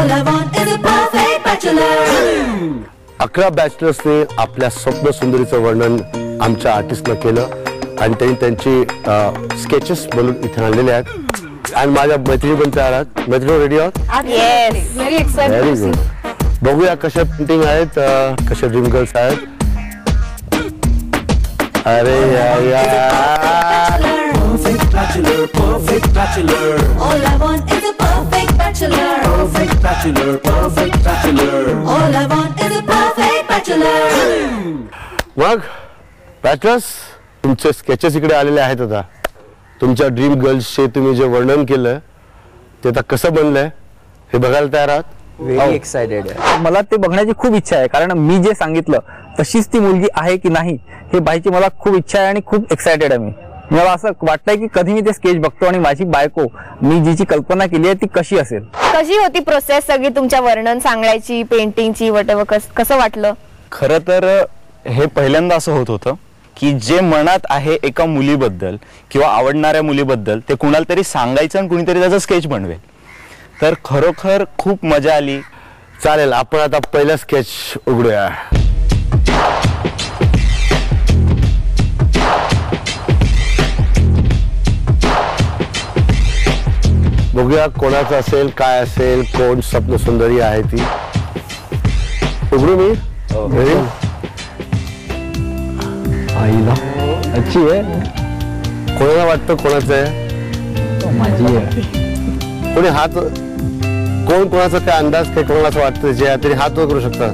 All I want is a perfect bachelor. 11 बॅचलर्सने आपल्या स्वप्न सुंदरीचं वर्णन आमच्या आर्टिस्टनं केलं आणि त्यांनी त्यांची स्केचेस बनवून इथे आणलेले आहेत आणि माझ्या मैत्रिणी पण तयार आहेत. मैत्रिणी रेडी आहात? Yes, very excited. Very good. बघूया कशा पेंटिंग आहेत, कशा ड्रीम गर्ल्स आहेत. अरे Perfect bachelor, perfect bachelor. All I want is a perfect bachelor. Perfect bachelor, perfect bachelor. All I want is a perfect bachelor. मग bachelors तुमचे sketches इकडे आलेले आहेत. आता तुमच्या ड्रीम गर्ल्सचे तुम्ही जे वर्णन केलं ते आता कसं बनलंय हे बघायला तयार आहात? Very excited. मला ते बघण्याची खूप इच्छा आहे, कारण मी जे सांगितलं तशीच ती मुलगी आहे की नाही हे पाहायची मला खूप इच्छा आहे आणि खूप एक्साइटेड आहे. मला असं वाटतंय की कधी मी ते स्केच बघतो आणि माझी बायको मी जिची कल्पना केली आहे ती कशी असेल. कशी होती प्रोसेस सगळी तुमच्या वर्णन सांगायची, पेंटिंगची, वटेवर कसं वाटलं? खरं तर हे पहिल्यांदा असं होत होतं की जे मनात आहे एका मुलीबद्दल किंवा आवडणाऱ्या मुलीबद्दल ते कुणाला तरी सांगायचं आणि कुणीतरी त्याचं स्केच बनवेल. तर खरोखर खूप मजा आली. चालेल, आपण आता पहिला स्केच उघडूया. बघूया कोणाचं असेल, काय असेल, कोण स्वप्न सुंदरी आहे ती. उघडू मी? आईला अच्छी आहे. कोणाला वाटतं कोणाचं आहे? माझी आहे. कोणी हात, कोण कोणाचा काय अंदाज, काय कोणाला असं वाटतं जे तरी हात वर करू शकतात.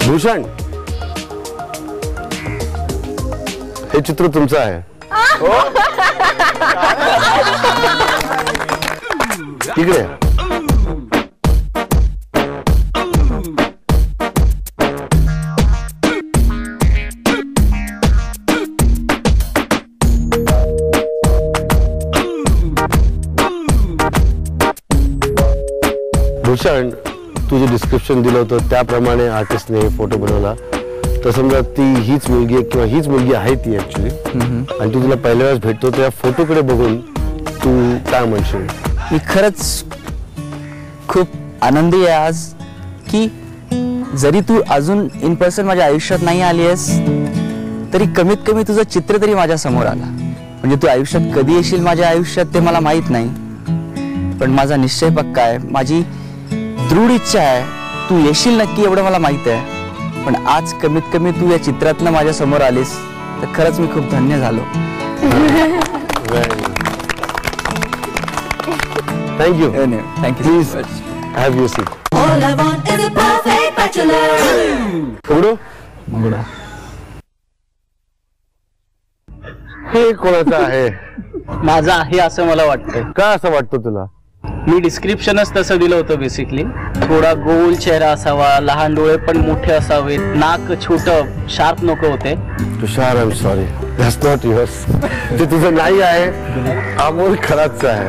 भूषण, हे चित्र तुमचं आहे. इकडे भूषण, तू जे डिस्क्रिप्शन दिलं होतं त्याप्रमाणे आर्टिस्टने फोटो बनवला. तर समजा ती हीच मुलगी आहे किंवा हीच मुलगी आहे ती ऍक्च्युली, आणि तू तिला पहिल्या वेळेस भेटतो त्या फोटोकडे बघून तू काय म्हणशील? मी खरंच खूप आनंदी आहे आज की जरी तू अजून इन पर्सन माझ्या आयुष्यात नाही आली आहेस तरी कमीत कमी तुझं चित्र तरी माझ्या समोर आलं. म्हणजे तू आयुष्यात कधी येशील माझ्या आयुष्यात ते मला माहित नाही, पण माझा निश्चय पक्का आहे, माझी दृढ इच्छा आहे तू येशील नक्की एवढं मला माहित आहे. पण आज कमीत कमी तू या चित्रातनं माझ्या समोर आलीस तर खरंच मी खूप धन्य झालो. Thank you. Thank you. Please have your seat. All I want is a perfect bachelor. उघडू? उघडा. हे कोणाचं आहे? माझा आहे असं मला वाटतं. का असं वाटतं तुला? मी डिस्क्रिप्शनच तसं दिलं होतं. बेसिकली थोडा गोल चेहरा असावा, लहान डोळे पण मोठे असावेत, नाक छोटं शार्प नको होते. Tushar, I am sorry, that's not yours. ते तुझं नाही आहे, अमोल खराच आहे.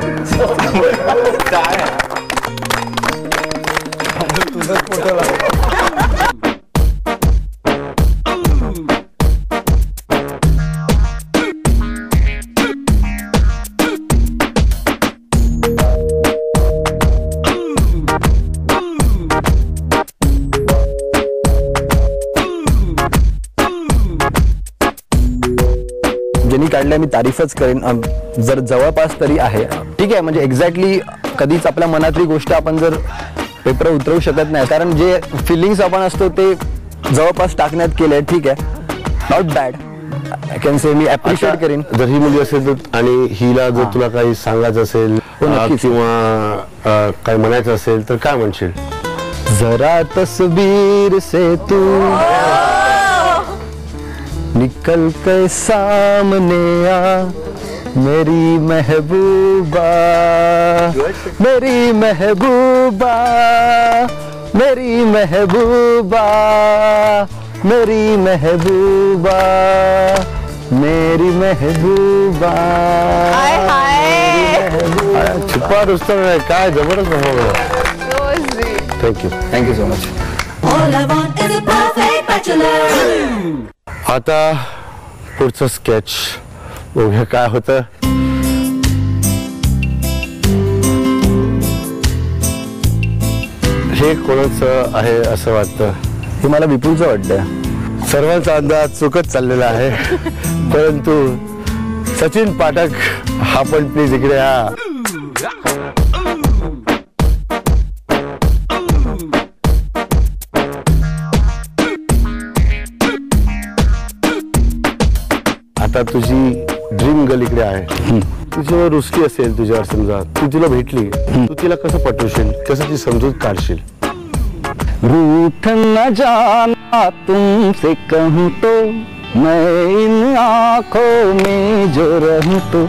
ज्यांनी काढलंय मी तारीफच करेन. जर जवळपास तरी आहे, ठीक आहे. म्हणजे एक्झॅक्टली कधीच आपल्या मनातली गोष्ट आपण जर पेपर उतरवू शकत नाही, कारण जे फिलिंग्स आपण असतो ते जवळपास टाकण्यात केले. ठीक आहे, not bad, I can say. Me appreciate करेन. जर ही मुलगी असेल तर आणि हिला जर तुला काही सांगायचं असेल किंवा काही म्हणायचं असेल तर काय म्हणशील? जरा तस्वीर से तू निकल के सामने आ मेरी महबूबा, मेरी महबूबा, मेरी महबूबा, मेरी महबूबा, मेरी महबूबा. छुपा रुस्तम आहे काय, जबरदस्त performance. Thank you. Thank you so much. All I want is a perfect bachelor. आता पुढचं स्केच बघूया काय होतं. हे कोणाचं आहे असं वाटतं? हे मला विपुलचं वाटतं. सर्वांचा अंदाज चुकत चाललेला आहे. परंतु सचिन पाठक हा पण प्लीज इकडे या. आता तुझी ड्रीम गर्ल इकडे आहे. तुझ्यावर रुसकी असेल, तुझ्यावर समजा ती तुला भेटली, तू तिला कसं पटवशील, कसं ती समजूत काढशील? रूठ न जाना तुमसे कहूँ तो मैं इन आँखों में जो रहूं तो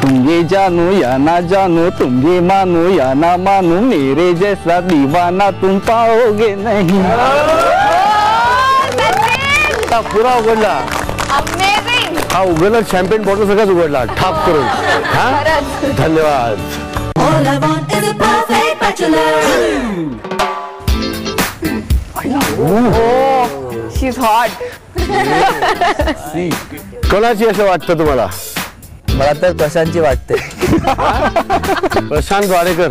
तुम ये जानो या ना जानो, तुम ये मानो या ना मानो, मेरे जैसा दीवाना तुम पाओगे नहीं. पुरा उघडला. हा उघडला चॅम्पियन बॉटल सगळ्याच उघडला ठाप करून. हा धन्यवाद. All I want is a perfect bachelor. She is hot. कोणाची असं वाटतं तुम्हाला? मला तर प्रशांतची वाटते. प्रशांत वाडेकर.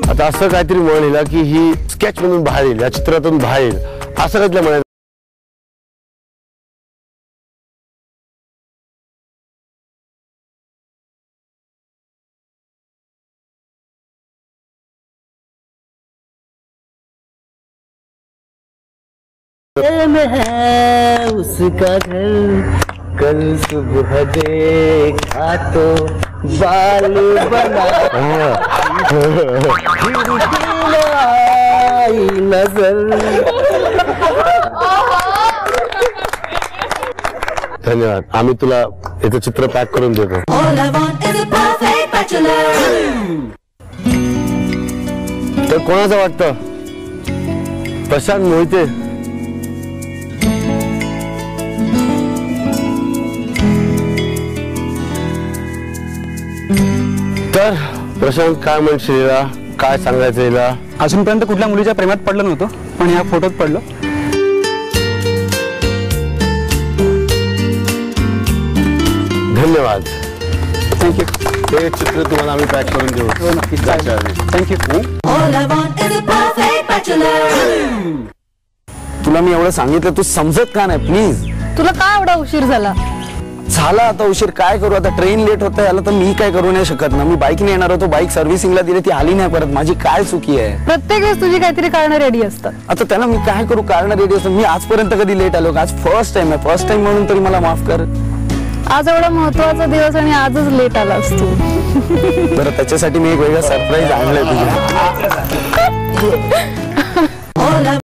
आता असं काहीतरी म्हणाल की ही स्केच म्हणून बाहेर येईल, या चित्रातून बाहेर येईल, असं काहीतरी म्हणाल. है उसका घर, कल सुबह देखा तो बालू बना आई नजर. धन्यवाद. आम्ही तुला याचं चित्र पॅक करून देतो. All I want is a perfect bachelor. तर कोणाचं वाटतं? प्रशांत मोहिते. तर प्रशांत काय म्हणशील हिला? काय सांगायचं हिला? अजूनपर्यंत कुठल्या मुलीच्या प्रेमात पडलं नव्हतं, पण ह्या फोटोत पडलं. धन्यवाद. थँक्यू. हे चित्र तुम्हाला आम्ही पॅक करून देऊ. हो नक्कीच. Thank you. All I want is a perfect bachelor. तुला मी एवढं सांगितलं, तू समजत का नाही? प्लीज. तुला का एवढा उशीर झाला? झाला आता उशीर. काय करू आता? ट्रेन लेट होत याला तर मी काय करू नाही शकत ना. मी बाईकने येणार होतो, बाईक सर्व्हिसिंगला दिली, ती आली नाही परत. माझी काय चुकी आहे? प्रत्येक वेळेस तुझी काहीतरी कारणं रेडी असतात. आता त्यांना मी काय करू? कारण रेडी असतं. मी आजपर्यंत कधी लेट आलो? आज फर्स्ट टाइम आहे. फर्स्ट टाइम म्हणून तरी मला माफ कर. आज एवढा महत्वाचा दिवस आणि आजच लेट आलास तू. बरं, त्याच्यासाठी मी एक वेगळा सरप्राईज आणलंय तुझ्या.